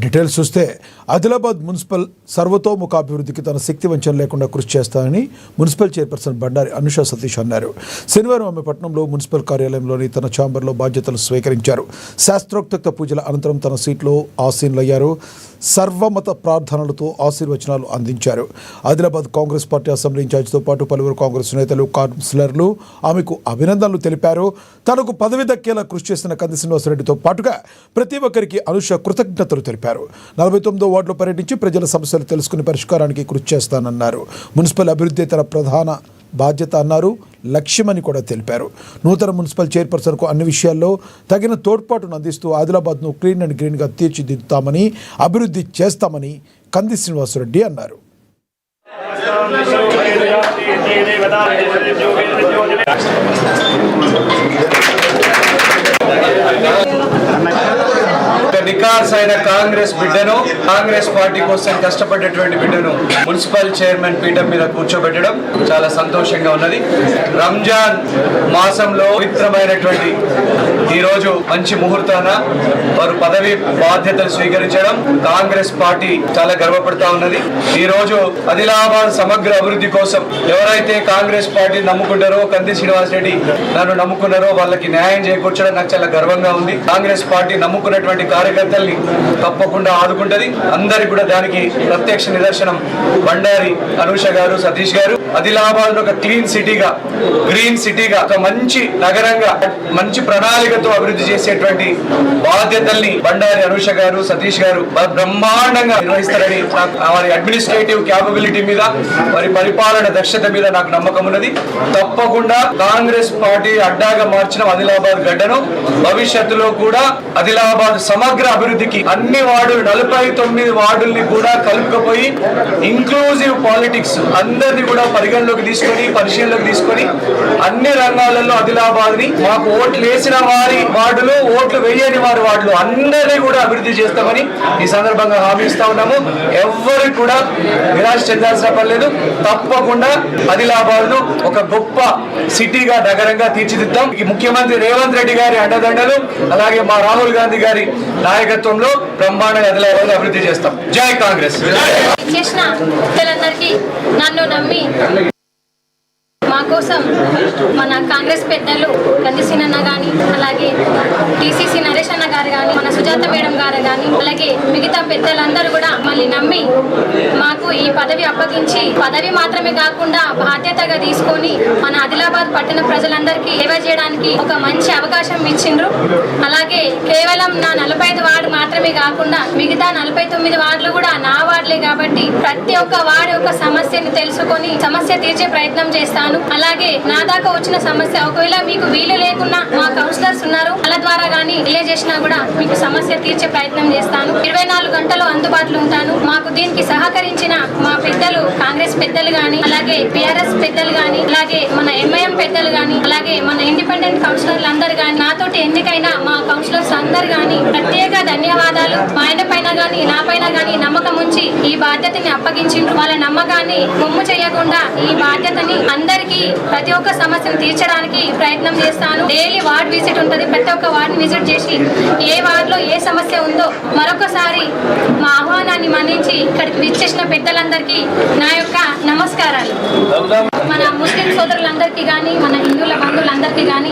Details చూస్తే Adilabad municipal సర్వతోముఖాభివృద్ధికి తన శక్తి వంచన లేకుండా కృషి చేస్తానని మున్సిపల్ చైర్పర్సన్ బండారి అనుష సతీష్ అన్నారు. శనివారం ఆమె పట్టణంలో మున్సిపల్ కార్యాలయంలోని తన ఛాంబర్లో బాధ్యతలు స్వీకరించారు. శాస్త్రోక్త పూజల అనంతరం తన సీట్లో ఆసీనులయ్యారు. సర్వమత ప్రార్థనలతో ఆశీర్వచనాలు అందించారు. ఆదిలాబాద్ కాంగ్రెస్ పార్టీ అసెంబ్లీ ఇన్ఛార్జితో పాటు పలువురు కాంగ్రెస్ నేతలు, కౌన్సిలర్లు ఆమెకు అభినందనలు తెలిపారు. తనకు పదవి దక్కేలా కృషి చేసిన కంది శ్రీనివాసరెడ్డితో పాటుగా ప్రతి ఒక్కరికి అనుష కృతజ్ఞతలు తెలిపారు. 49వ వార్డులో పర్యటించి ప్రజల సమస్యలు తెలుసుకుని పరిష్కారానికి కృషి చేస్తానన్నారు. మున్సిపల్ అభివృద్ధి తన ప్రధాన బాధ్యత అన్నారు. లక్ష్యమని కూడా తెలిపారు. నూతన మున్సిపల్ చైర్పర్సన్కు అన్ని విషయాల్లో తగిన తోడ్పాటును అందిస్తూ ఆదిలాబాద్ను క్లీన్ అండ్ గ్రీన్గా తీర్చిదిద్దుతామని, అభివృద్ధి చేస్తామని కంది శ్రీనివాసరెడ్డి అన్నారు. నికార్స్ అయిన కాంగ్రెస్ బిడ్డను, కాంగ్రెస్ పార్టీ కోసం కష్టపడేటువంటి బిడ్డను మున్సిపల్ చైర్మన్ పీఠం మీద కూర్చోబెట్టడం చాలా సంతోషంగా ఉన్నది. రంజాన్ మాసంలో పవిత్రమైనటువంటి ఈ రోజు మంచి ముహూర్తాన వారు పదవి బాధ్యతలు స్వీకరించడం కాంగ్రెస్ పార్టీ చాలా గర్వపడతా ఉన్నది. ఈ రోజు ఆదిలాబాద్ సమగ్ర అభివృద్ధి కోసం ఎవరైతే కాంగ్రెస్ పార్టీ నమ్ముకుంటారో, కంది శ్రీనివాసరెడ్డి నన్ను నమ్ముకున్నారో వాళ్ళకి న్యాయం చేకూర్చడం నాకు చాలా గర్వంగా ఉంది. కాంగ్రెస్ పార్టీ నమ్ముకున్నటువంటి కార్యకర్తల్ని తప్పకుండా ఆదుకుంటది. అందరికి కూడా దానికి ప్రత్యక్ష నిదర్శనం బండారి అనుష గారు, సతీష్ గారు. ఆదిలాబాద్ ఒక క్లీన్ సిటీగా, గ్రీన్ సిటీగా, ఒక మంచి నగరంగా, మంచి ప్రణాళికతో అభివృద్ధి చేసేటువంటి బాధ్యతల్ని బండారి అనుష గారు, సతీష్ గారు బ్రహ్మాండంగా నిర్వహిస్తారని వారి అడ్మినిస్ట్రేటివ్ క్యాపబిలిటీ మీద, వారి పరిపాలన దక్షత మీద నాకు నమ్మకం ఉన్నది. తప్పకుండా కాంగ్రెస్ పార్టీ అడ్డాగా మార్చిన ఆదిలాబాద్ గడ్డను భవిష్యత్తులో కూడా ఆదిలాబాద్ సమగ్ర అభివృద్ధికి అన్ని వార్డులు 49 వార్డుల్ని కూడా కలుపుకపోయి ఇంక్లూజివ్ పాలిటిక్స్ అందరినీ కూడా పరిగణలోకి తీసుకొని, పరిశీలనలోకి తీసుకొని అన్ని రంగాలలో ఆదిలాబాద్ ని మాకు ఓట్లు వేసిన వారి వార్డులు, ఓట్లు వేయని వారి వార్డులు అందరినీ కూడా అభివృద్ధి చేస్తామని ఈ సందర్భంగా హామీ ఇస్తా ఉన్నాము. ఎవరికి కూడా నిరాశ చెందాల్సిన పర్లేదు. తప్పకుండా ఆదిలాబాద్ ను ఒక గొప్ప సిటీగా, నగరంగా తీర్చిదిద్దాం. ఈ ముఖ్యమంత్రి రేవంత్ రెడ్డి గారి అండదండలు, అలాగే మా రాహుల్ గాంధీ గారి నాయకత్వంలో బ్రహ్మాండంగా ఆదిలాబాద్ అభివృద్ధి చేస్తాం. జై కాంగ్రెస్. చేసిన పెద్దలందరికీ నన్ను నమ్మి మా కోసం మన కాంగ్రెస్ పెద్దలు కందిసీనన్న కానీ, అలాగే టీసీసీ నరేష్ అన్న గారు కానీ, మన సుజాత మేడం గారు కానీ, అలాగే మిగతా పెద్దలందరూ కూడా మళ్ళీ నమ్మి మాకు ఈ పదవి అప్పగించి, పదవి మాత్రమే కాకుండా బాధ్యతగా తీసుకొని మన ఆదిలాబాద్ పట్టణ ప్రజలందరికీ సేవ చేయడానికి ఒక మంచి అవకాశం ఇచ్చిండ్రు. అలాగే కేవలం నా 45 వార్డు మాత్రమే కాకుండా మిగతా 49 వార్డులు కూడా నా వార్డులే కాబట్టి ప్రతి ఒక్క వార్డు యొక్క సమస్యని తెలుసుకొని సమస్య తీర్చే ప్రయత్నం చేస్తాను. అలాగే నా దాకా వచ్చిన సమస్య ఒకవేళ మీకు వీలు లేకున్నా మా కౌన్సిలర్స్ ఉన్నారు, వాళ్ళ ద్వారా కానీ తెలియజేసినా కూడా మీకు సమస్య తీర్చే ప్రయత్నం చేస్తాను. 24 గంటలు అందుబాటులో ఉంటాను. మాకు దీనికి సహకరించిన మా పెద్దలు, కాంగ్రెస్ పెద్దలు కానీ, అలాగే పిఆర్ఎస్ పెద్దలు కానీ, అలాగే మన ఎంఐఎం పెద్దలు కానీ, అలాగే మన ఇండిపెండెంట్ కౌన్సిలర్లు అందరు కానీ, నాతోటి ఎన్నికైన మా కౌన్సిలర్స్ అందరు కానీ ప్రత్యేక ధన్యవాదాలు. మా ఆయన పైన కానీ, నా పైన కానీ నమ్మకం ఉంచి ఈ బాధ్యతని అప్పగించిండ్రు. వాళ్ళ నమ్మకాన్ని కొమ్ము చేయకుండా ఈ బాధ్యతని అందరికీ ప్రతి ఒక్క సమస్యను తీర్చడానికి ప్రయత్నం చేస్తాను. డైలీ వార్డ్ విజిట్ ఉంటుంది. ప్రతి ఒక్క వార్డుని విజిట్ చేసి ఏ వార్డులో ఏ సమస్య ఉందో మరొకసారి మా ఆహ్వానాన్ని మన్నించి ఇక్కడికి విచ్చేసిన పెద్దలందరికీ నా యొక్క నమస్కారాలు. మన ముస్లిం సోదరులందరికీ కానీ, మన హిందువుల బంధువులందరికీ కానీ